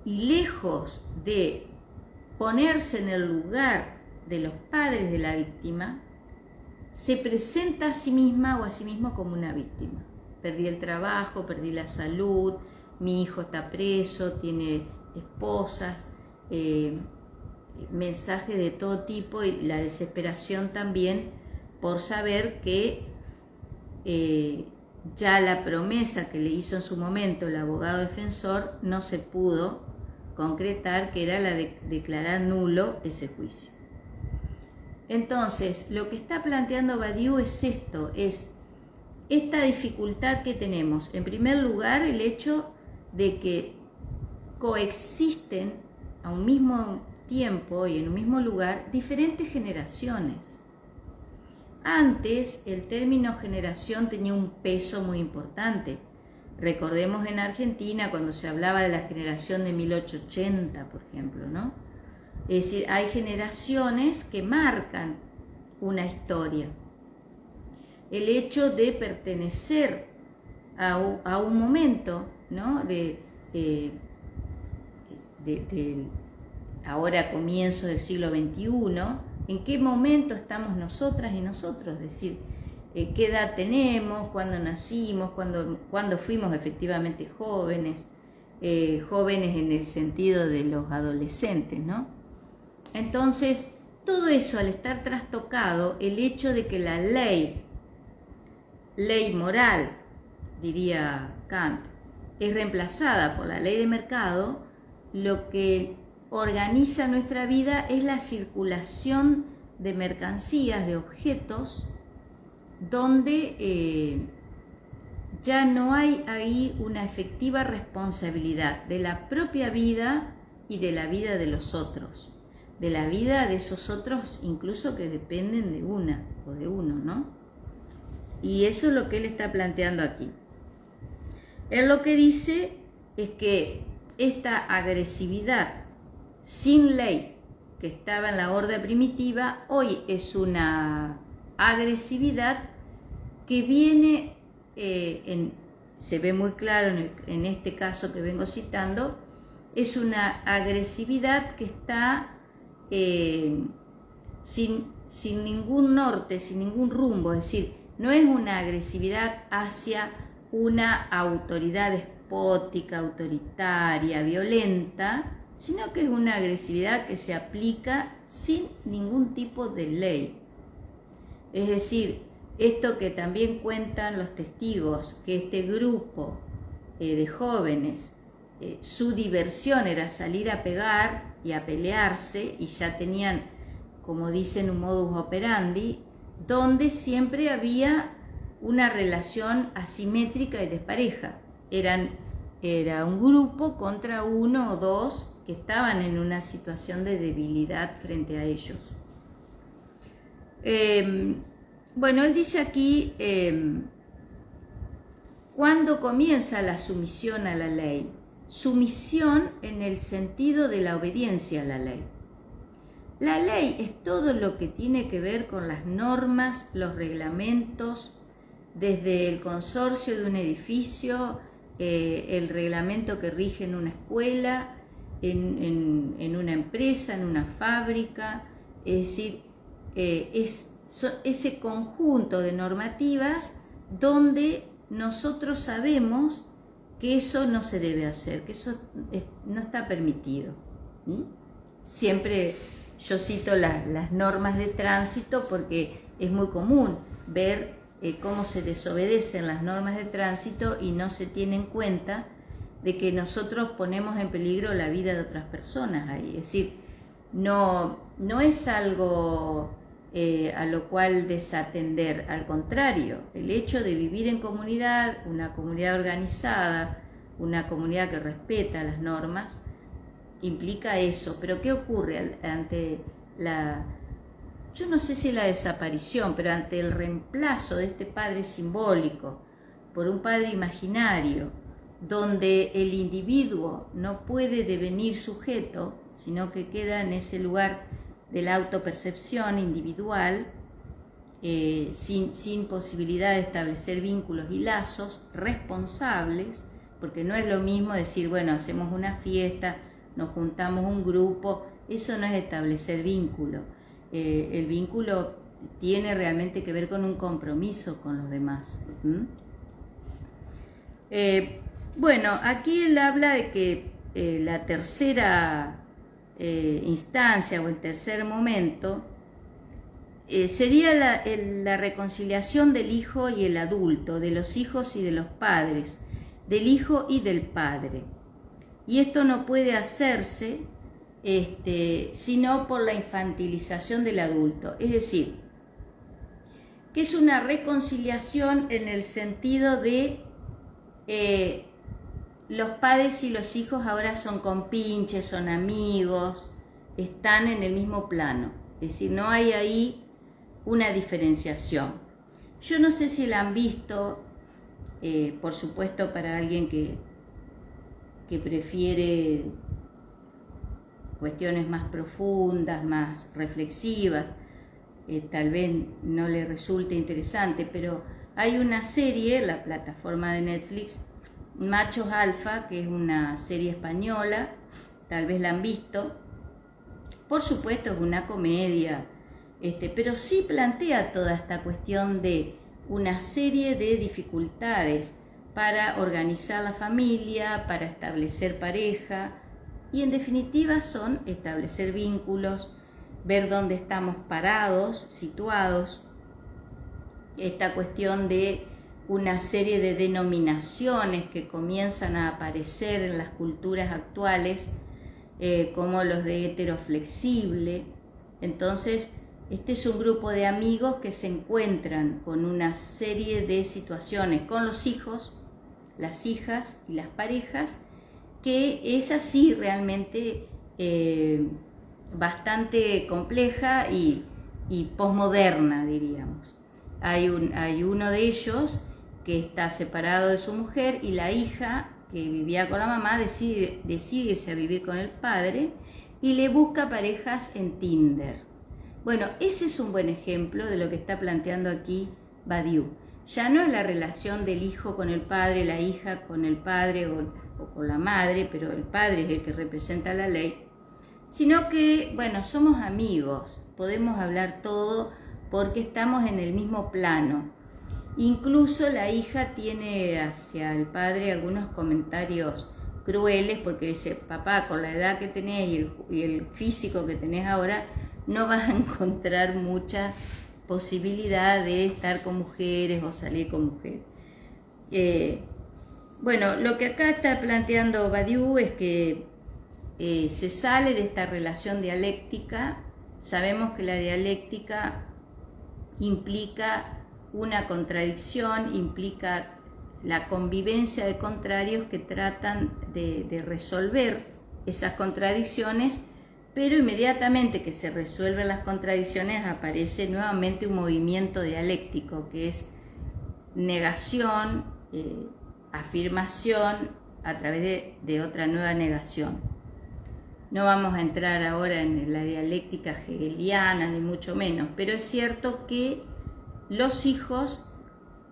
Y lejos de ponerse en el lugar de los padres de la víctima, se presenta a sí misma o a sí mismo como una víctima. Perdí el trabajo, perdí la salud, mi hijo está preso, tiene esposas. mensajes de todo tipo y la desesperación también por saber que ya la promesa que le hizo en su momento el abogado defensor no se pudo concretar, que era la de declarar nulo ese juicio. Entonces, lo que está planteando Badiou es esto, es esta dificultad que tenemos. En primer lugar, el hecho de que coexisten a un mismo tiempo y en un mismo lugar diferentes generaciones. Antes el término generación tenía un peso muy importante. Recordemos en Argentina cuando se hablaba de la generación de 1880, por ejemplo, ¿no? Es decir, hay generaciones que marcan una historia. El hecho de pertenecer a un momento, ¿no? Ahora comienzo del siglo XXI, en qué momento estamos nosotras y nosotros, es decir, qué edad tenemos, cuándo nacimos, cuándo fuimos efectivamente jóvenes, jóvenes en el sentido de los adolescentes, ¿no? Entonces, todo eso al estar trastocado, el hecho de que la ley moral, diría Kant, es reemplazada por la ley de mercado, lo que organiza nuestra vida es la circulación de mercancías, de objetos, donde ya no hay ahí una efectiva responsabilidad de la propia vida y de la vida de los otros, de la vida de esos otros incluso que dependen de una o de uno, ¿no? Y eso es lo que él está planteando aquí. Él lo que dice es que esta agresividad sin ley que estaba en la orden primitiva, hoy es una agresividad que viene, se ve muy claro en este caso que vengo citando, es una agresividad que está sin ningún norte, sin ningún rumbo, es decir, no es una agresividad hacia una autoridad despótica, autoritaria, violenta, sino que es una agresividad que se aplica sin ningún tipo de ley. Es decir, esto que también cuentan los testigos, que este grupo de jóvenes, su diversión era salir a pegar y a pelearse, y ya tenían, como dicen, un modus operandi, donde siempre había una relación asimétrica y despareja. Era un grupo contra uno o dos que estaban en una situación de debilidad frente a ellos. Bueno, él dice aquí, ¿cuándo comienza la sumisión a la ley? Sumisión en el sentido de la obediencia a la ley. La ley es todo lo que tiene que ver con las normas, los reglamentos, desde el consorcio de un edificio, el reglamento que rige en una escuela, en una empresa, en una fábrica, es decir, ese conjunto de normativas donde nosotros sabemos que eso no se debe hacer, que eso no está permitido. Siempre yo cito las normas de tránsito porque es muy común ver cómo se desobedecen las normas de tránsito y no se tiene en cuenta de que nosotros ponemos en peligro la vida de otras personas ahí. Es decir, no es algo a lo cual desatender, al contrario, el hecho de vivir en comunidad, una comunidad organizada, una comunidad que respeta las normas, implica eso. Pero ¿qué ocurre ante yo no sé si la desaparición, pero ante el reemplazo de este padre simbólico por un padre imaginario, donde el individuo no puede devenir sujeto, sino que queda en ese lugar de la autopercepción individual, sin posibilidad de establecer vínculos y lazos responsables, porque no es lo mismo decir, bueno, hacemos una fiesta, nos juntamos un grupo, eso no es establecer vínculo. El vínculo tiene realmente que ver con un compromiso con los demás. Bueno, aquí él habla de que la tercera instancia o el tercer momento sería la reconciliación del hijo y el adulto, de los hijos y de los padres, del hijo y del padre. Y esto no puede hacerse sino por la infantilización del adulto. Es decir, que es una reconciliación en el sentido de los padres y los hijos ahora son compinches, son amigos, están en el mismo plano. Es decir, no hay ahí una diferenciación. Yo no sé si la han visto, por supuesto para alguien que prefiere cuestiones más profundas, más reflexivas, tal vez no le resulte interesante, pero hay una serie, la plataforma de Netflix, Machos Alfa, que es una serie española, tal vez la han visto. Por supuesto es una comedia, pero sí plantea toda esta cuestión de una serie de dificultades para organizar la familia, para establecer pareja, y en definitiva son establecer vínculos, ver dónde estamos parados, situados, esta cuestión de una serie de denominaciones que comienzan a aparecer en las culturas actuales, como los de heteroflexible. Entonces, este es un grupo de amigos que se encuentran con una serie de situaciones con los hijos, las hijas y las parejas, que es así realmente bastante compleja y posmoderna, diríamos. Hay uno de ellos que está separado de su mujer y la hija que vivía con la mamá decide irse a vivir con el padre y le busca parejas en Tinder. Bueno, ese es un buen ejemplo de lo que está planteando aquí Badiou. Ya no es la relación del hijo con el padre, la hija con el padre o con la madre, pero el padre es el que representa la ley, sino que, bueno, somos amigos, podemos hablar todo porque estamos en el mismo plano. Incluso la hija tiene hacia el padre algunos comentarios crueles porque dice: papá, con la edad que tenés y el físico que tenés ahora, no vas a encontrar mucha posibilidad de estar con mujeres o salir con mujeres. Bueno, lo que acá está planteando Badiou es que se sale de esta relación dialéctica. Sabemos que la dialéctica implica una contradicción, implica la convivencia de contrarios que tratan de resolver esas contradicciones, pero inmediatamente que se resuelven las contradicciones aparece nuevamente un movimiento dialéctico que es negación, afirmación a través de otra nueva negación. No vamos a entrar ahora en la dialéctica hegeliana, ni mucho menos, pero es cierto que los hijos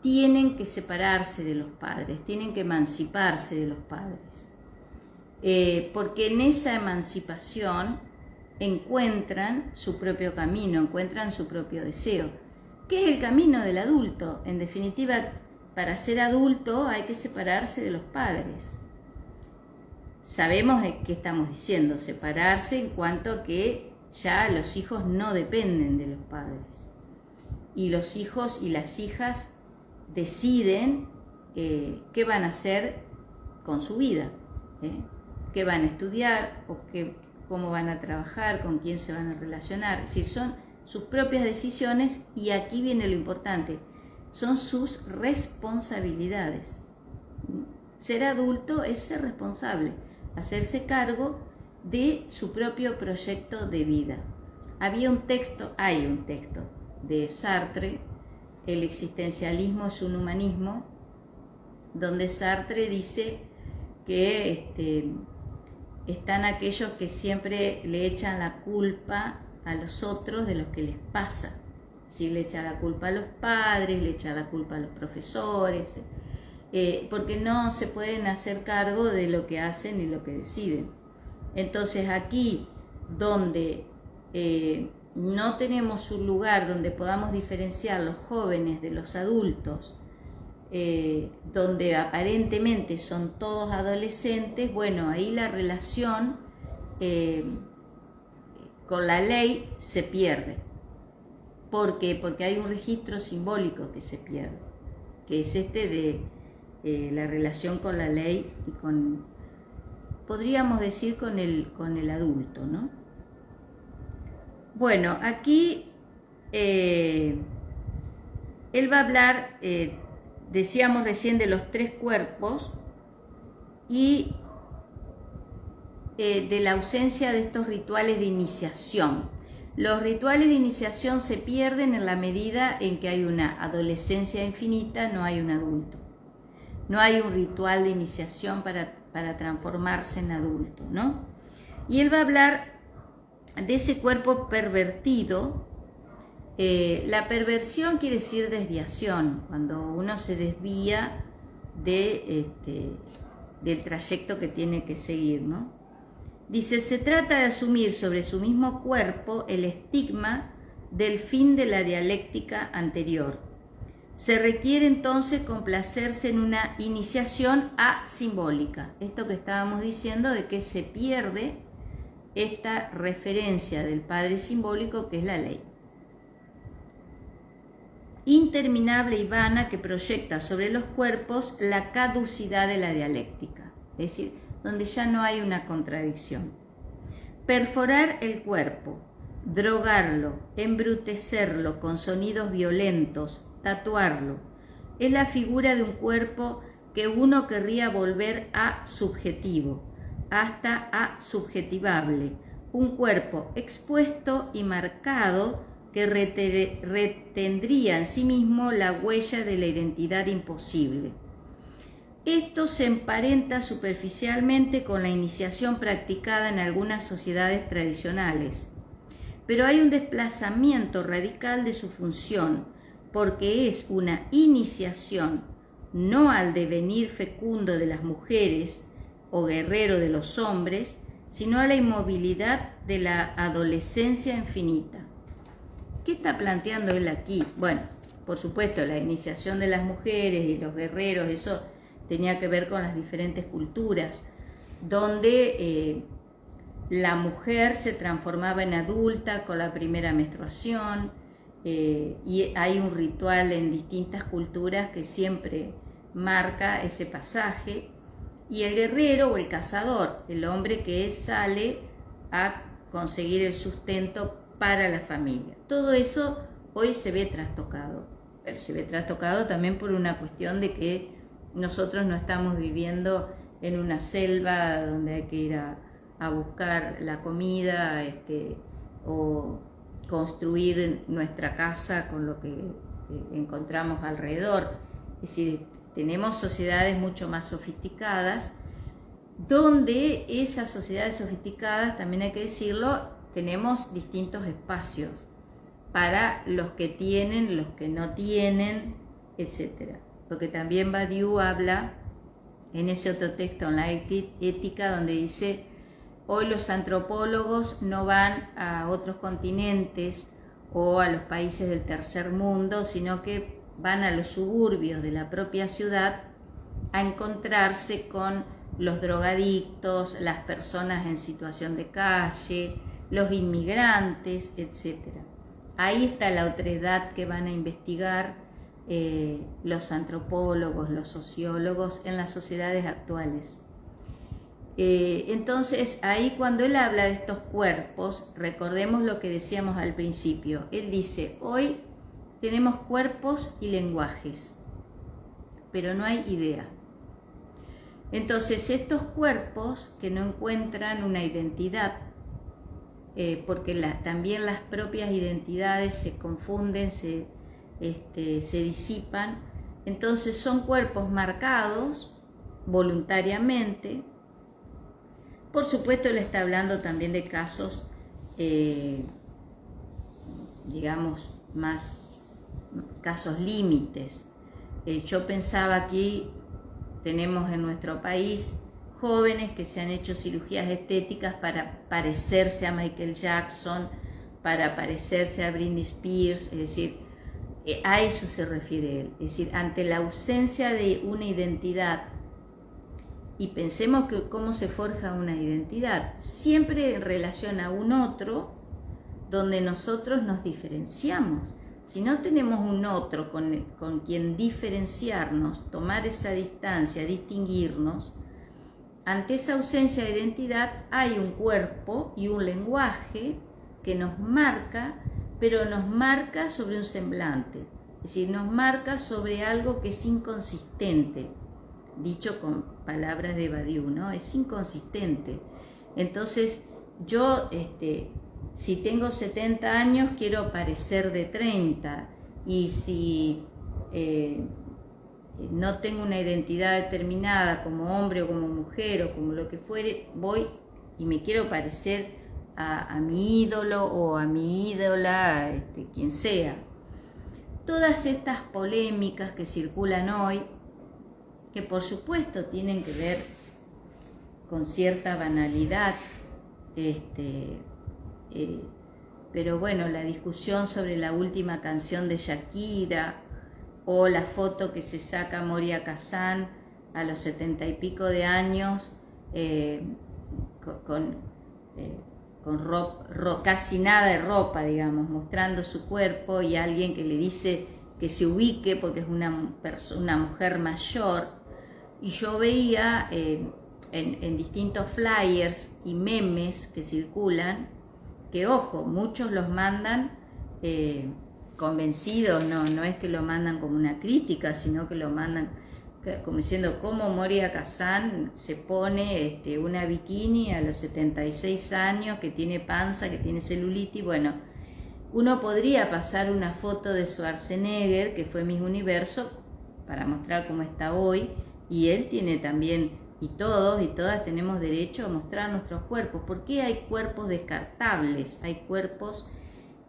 tienen que separarse de los padres, tienen que emanciparse de los padres, porque en esa emancipación encuentran su propio camino, encuentran su propio deseo, que es el camino del adulto. En definitiva, para ser adulto hay que separarse de los padres. Sabemos qué estamos diciendo, separarse en cuanto a que ya los hijos no dependen de los padres. Y los hijos y las hijas deciden qué van a hacer con su vida, qué van a estudiar o cómo van a trabajar, con quién se van a relacionar. Es decir, son sus propias decisiones y aquí viene lo importante, son sus responsabilidades. Ser adulto es ser responsable, hacerse cargo de su propio proyecto de vida. Hay un texto de Sartre, El existencialismo es un humanismo, donde Sartre dice que están aquellos que siempre le echan la culpa a los otros de lo que les pasa. Si le echa la culpa a los padres, le echa la culpa a los profesores, porque no se pueden hacer cargo de lo que hacen y lo que deciden. Entonces aquí, donde no tenemos un lugar donde podamos diferenciar los jóvenes de los adultos, donde aparentemente son todos adolescentes, bueno, ahí la relación con la ley se pierde. ¿Por qué? Porque hay un registro simbólico que se pierde, que es de la relación con la ley y con, podríamos decir, con el adulto, ¿no? Bueno, aquí él va a hablar, decíamos recién, de los 3 cuerpos y de la ausencia de estos rituales de iniciación. Los rituales de iniciación se pierden en la medida en que hay una adolescencia infinita, no hay un adulto. No hay un ritual de iniciación para transformarse en adulto, ¿no? Y él va a hablar de ese cuerpo pervertido. La perversión quiere decir desviación, cuando uno se desvía del trayecto que tiene que seguir, ¿no? Dice, se trata de asumir sobre su mismo cuerpo el estigma del fin de la dialéctica anterior. Se requiere entonces complacerse en una iniciación asimbólica. Esto que estábamos diciendo de que se pierde esta referencia del padre simbólico que es la ley. Interminable y vana que proyecta sobre los cuerpos la caducidad de la dialéctica. Es decir, donde ya no hay una contradicción. Perforar el cuerpo, drogarlo, embrutecerlo con sonidos violentos, tatuarlo, es la figura de un cuerpo que uno querría volver a subjetivo, hasta a subjetivable, un cuerpo expuesto y marcado que retendría en sí mismo la huella de la identidad imposible. Esto se emparenta superficialmente con la iniciación practicada en algunas sociedades tradicionales, pero hay un desplazamiento radical de su función, porque es una iniciación no al devenir fecundo de las mujeres o guerrero de los hombres, sino a la inmovilidad de la adolescencia infinita. ¿Qué está planteando él aquí? Bueno, por supuesto, la iniciación de las mujeres y los guerreros, eso tenía que ver con las diferentes culturas, donde la mujer se transformaba en adulta con la primera menstruación, y hay un ritual en distintas culturas que siempre marca ese pasaje, y el guerrero o el cazador, el hombre que sale a conseguir el sustento para la familia. Todo eso hoy se ve trastocado, pero se ve trastocado también por una cuestión de que nosotros no estamos viviendo en una selva donde hay que ir a buscar la comida, o construir nuestra casa con lo que encontramos alrededor. Es decir, tenemos sociedades mucho más sofisticadas, donde esas sociedades sofisticadas, también hay que decirlo, tenemos distintos espacios para los que tienen, los que no tienen, etc. Porque también Badiou habla en ese otro texto, en la ética, donde dice: hoy los antropólogos no van a otros continentes o a los países del tercer mundo, sino que van a los suburbios de la propia ciudad a encontrarse con los drogadictos, las personas en situación de calle, los inmigrantes, etc. Ahí está la otredad que van a investigar los antropólogos, los sociólogos en las sociedades actuales. Entonces, ahí cuando él habla de estos cuerpos, recordemos lo que decíamos al principio. Él dice, hoy tenemos cuerpos y lenguajes, pero no hay idea. Entonces, estos cuerpos que no encuentran una identidad, porque también las propias identidades se confunden, se disipan, entonces son cuerpos marcados voluntariamente. Por supuesto, él está hablando también de casos, digamos, más casos límites. Yo pensaba aquí, tenemos en nuestro país jóvenes que se han hecho cirugías estéticas para parecerse a Michael Jackson, para parecerse a Britney Spears, es decir, a eso se refiere él. Es decir, ante la ausencia de una identidad, y pensemos que cómo se forja una identidad, siempre en relación a un otro, donde nosotros nos diferenciamos. Si no tenemos un otro con quien diferenciarnos, tomar esa distancia, distinguirnos, ante esa ausencia de identidad hay un cuerpo y un lenguaje que nos marca, pero nos marca sobre un semblante, es decir, nos marca sobre algo que es inconsistente, dicho con palabras de Badiou, ¿no? Es inconsistente. Entonces, yo, si tengo 70 años, quiero parecer de 30, y si no tengo una identidad determinada como hombre o como mujer o como lo que fuere, voy y me quiero parecer a mi ídolo o a mi ídola, quien sea. Todas estas polémicas que circulan hoy, que por supuesto tienen que ver con cierta banalidad, pero bueno, la discusión sobre la última canción de Shakira, o la foto que se saca Moria Kazan a los 70 y pico de años, con casi nada de ropa, digamos, mostrando su cuerpo, y alguien que le dice que se ubique porque es una mujer mayor. Y yo veía en distintos flyers y memes que circulan, que ojo, muchos los mandan convencidos, no es que lo mandan como una crítica, sino que lo mandan como diciendo cómo Moria Kazan se pone una bikini a los 76 años, que tiene panza, que tiene celulitis. Bueno, uno podría pasar una foto de Schwarzenegger, que fue Miss Universo, para mostrar cómo está hoy, y él tiene también, y todos y todas tenemos derecho a mostrar nuestros cuerpos. ¿Por qué hay cuerpos descartables? Hay cuerpos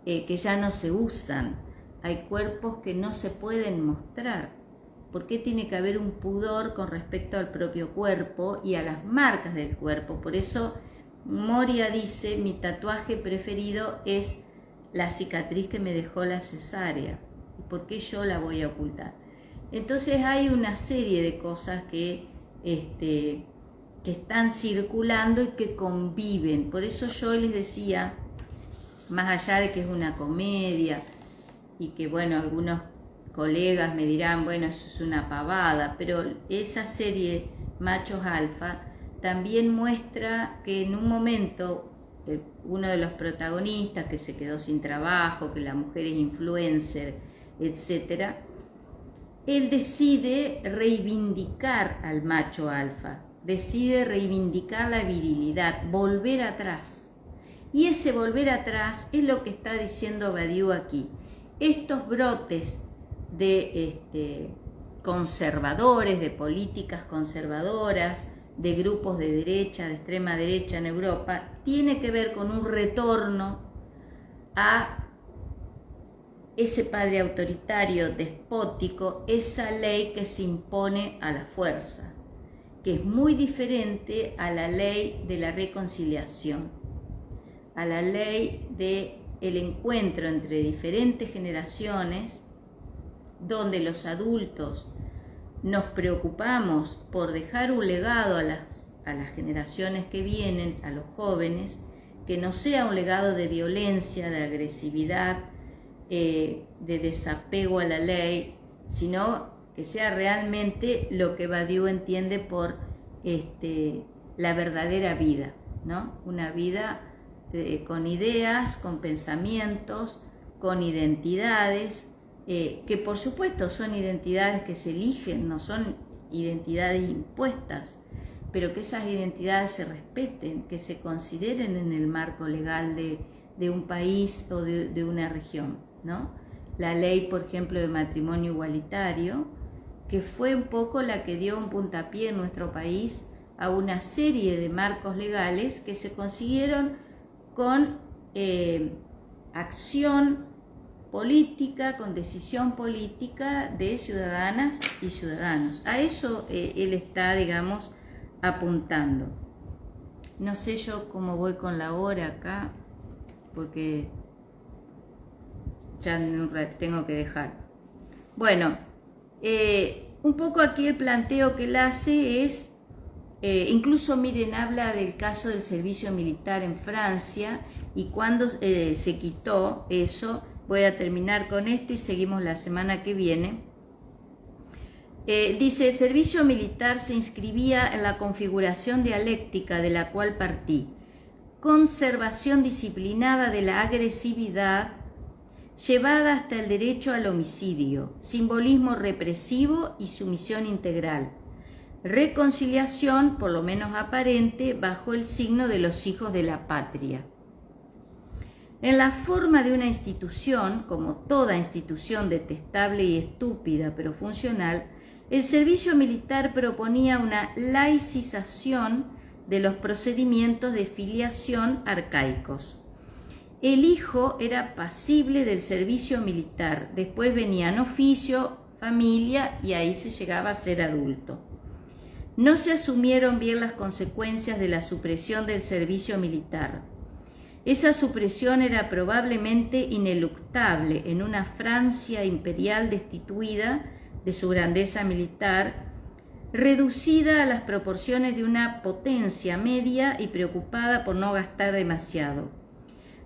que ya no se usan, hay cuerpos que no se pueden mostrar. ¿Por qué tiene que haber un pudor con respecto al propio cuerpo y a las marcas del cuerpo? Por eso Moria dice, mi tatuaje preferido es la cicatriz que me dejó la cesárea. ¿Y por qué yo la voy a ocultar? Entonces hay una serie de cosas que están circulando y que conviven. Por eso yo les decía, más allá de que es una comedia y que, bueno, algunos colegas me dirán, bueno, eso es una pavada, pero esa serie Machos Alfa también muestra que en un momento uno de los protagonistas que se quedó sin trabajo, que la mujer es influencer, etc., él decide reivindicar al macho alfa, decide reivindicar la virilidad, volver atrás. Y ese volver atrás es lo que está diciendo Badiou aquí. Estos brotes de conservadores, de políticas conservadoras, de grupos de derecha, de extrema derecha en Europa, tiene que ver con un retorno a ese padre autoritario, despótico, esa ley que se impone a la fuerza, que es muy diferente a la ley de la reconciliación, a la ley del encuentro entre diferentes generaciones, donde los adultos nos preocupamos por dejar un legado a las generaciones que vienen, a los jóvenes, que no sea un legado de violencia, de agresividad, de desapego a la ley, sino que sea realmente lo que Badiou entiende por la verdadera vida, ¿no? Una vida con ideas, con pensamientos, con identidades, que por supuesto son identidades que se eligen, no son identidades impuestas, pero que esas identidades se respeten, que se consideren en el marco legal de un país o de una región, ¿no? La ley, por ejemplo, de matrimonio igualitario, que fue un poco la que dio un puntapié en nuestro país a una serie de marcos legales que se consiguieron con acción política, con decisión política de ciudadanas y ciudadanos. A eso él está, digamos, apuntando. No sé yo cómo voy con la hora acá, porque ya tengo que dejar. Bueno, un poco aquí el planteo que él hace es Incluso miren, habla del caso del servicio militar en Francia y cuando se quitó eso. Voy a terminar con esto y seguimos la semana que viene. Dice, el servicio militar se inscribía en la configuración dialéctica de la cual partí. Conservación disciplinada de la agresividad llevada hasta el derecho al homicidio, simbolismo represivo y sumisión integral. Reconciliación, por lo menos aparente, bajo el signo de los hijos de la patria. En la forma de una institución, como toda institución detestable y estúpida pero funcional, el servicio militar proponía una laicización de los procedimientos de filiación arcaicos. El hijo era pasible del servicio militar, después venían oficio, familia y ahí se llegaba a ser adulto. No se asumieron bien las consecuencias de la supresión del servicio militar. Esa supresión era probablemente ineluctable en una Francia imperial destituida de su grandeza militar, reducida a las proporciones de una potencia media y preocupada por no gastar demasiado.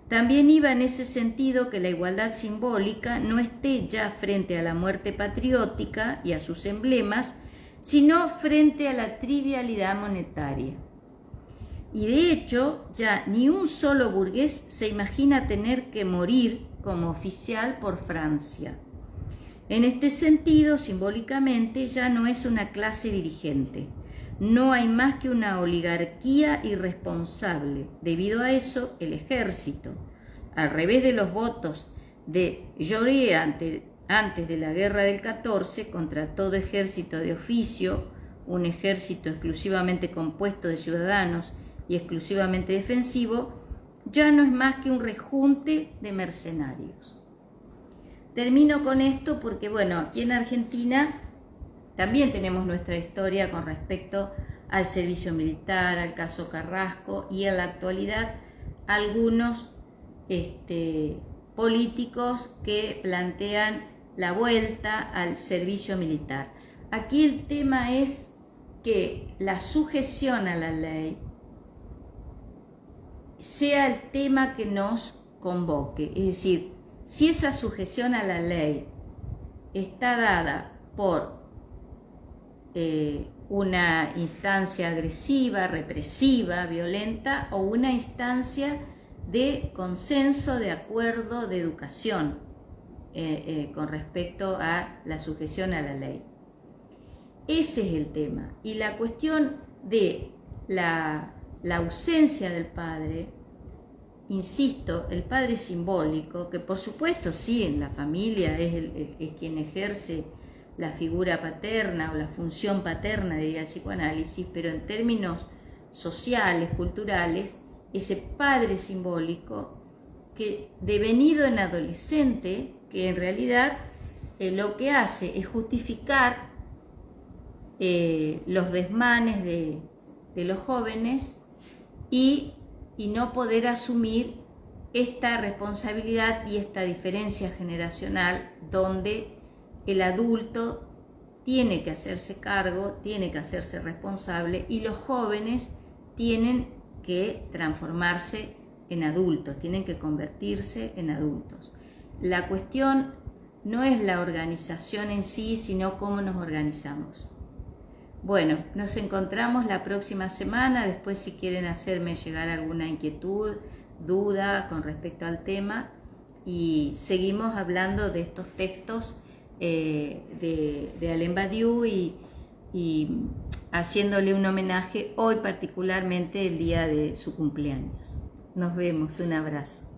También iba en ese sentido que la igualdad simbólica no esté ya frente a la muerte patriótica y a sus emblemas, sino frente a la trivialidad monetaria. Y de hecho, ya ni un solo burgués se imagina tener que morir como oficial por Francia. En este sentido, simbólicamente, ya no es una clase dirigente. No hay más que una oligarquía irresponsable. Debido a eso, el ejército, al revés de los votos de Jory antes de la guerra del 14, contra todo ejército de oficio, un ejército exclusivamente compuesto de ciudadanos y exclusivamente defensivo, ya no es más que un rejunte de mercenarios. Termino con esto porque, bueno, aquí en Argentina también tenemos nuestra historia con respecto al servicio militar, al caso Carrasco y en la actualidad algunos políticos que plantean la vuelta al servicio militar. Aquí el tema es que la sujeción a la ley sea el tema que nos convoque, es decir, si esa sujeción a la ley está dada por una instancia agresiva, represiva, violenta o una instancia de consenso, de acuerdo, de educación con respecto a la sujeción a la ley. Ese es el tema. Y la cuestión de la ausencia del padre, insisto, el padre simbólico, que por supuesto sí, en la familia es quien ejerce la figura paterna o la función paterna, diría el psicoanálisis, pero en términos sociales, culturales, ese padre simbólico que devenido en adolescente, que en realidad lo que hace es justificar los desmanes de los jóvenes y no poder asumir esta responsabilidad y esta diferencia generacional donde el adulto tiene que hacerse cargo, tiene que hacerse responsable y los jóvenes tienen que transformarse en adultos, tienen que convertirse en adultos. La cuestión no es la organización en sí, sino cómo nos organizamos. Bueno, nos encontramos la próxima semana. Después, si quieren hacerme llegar alguna inquietud, duda con respecto al tema, y seguimos hablando de estos textos de Alain Badiou y haciéndole un homenaje hoy particularmente el día de su cumpleaños. Nos vemos, un abrazo.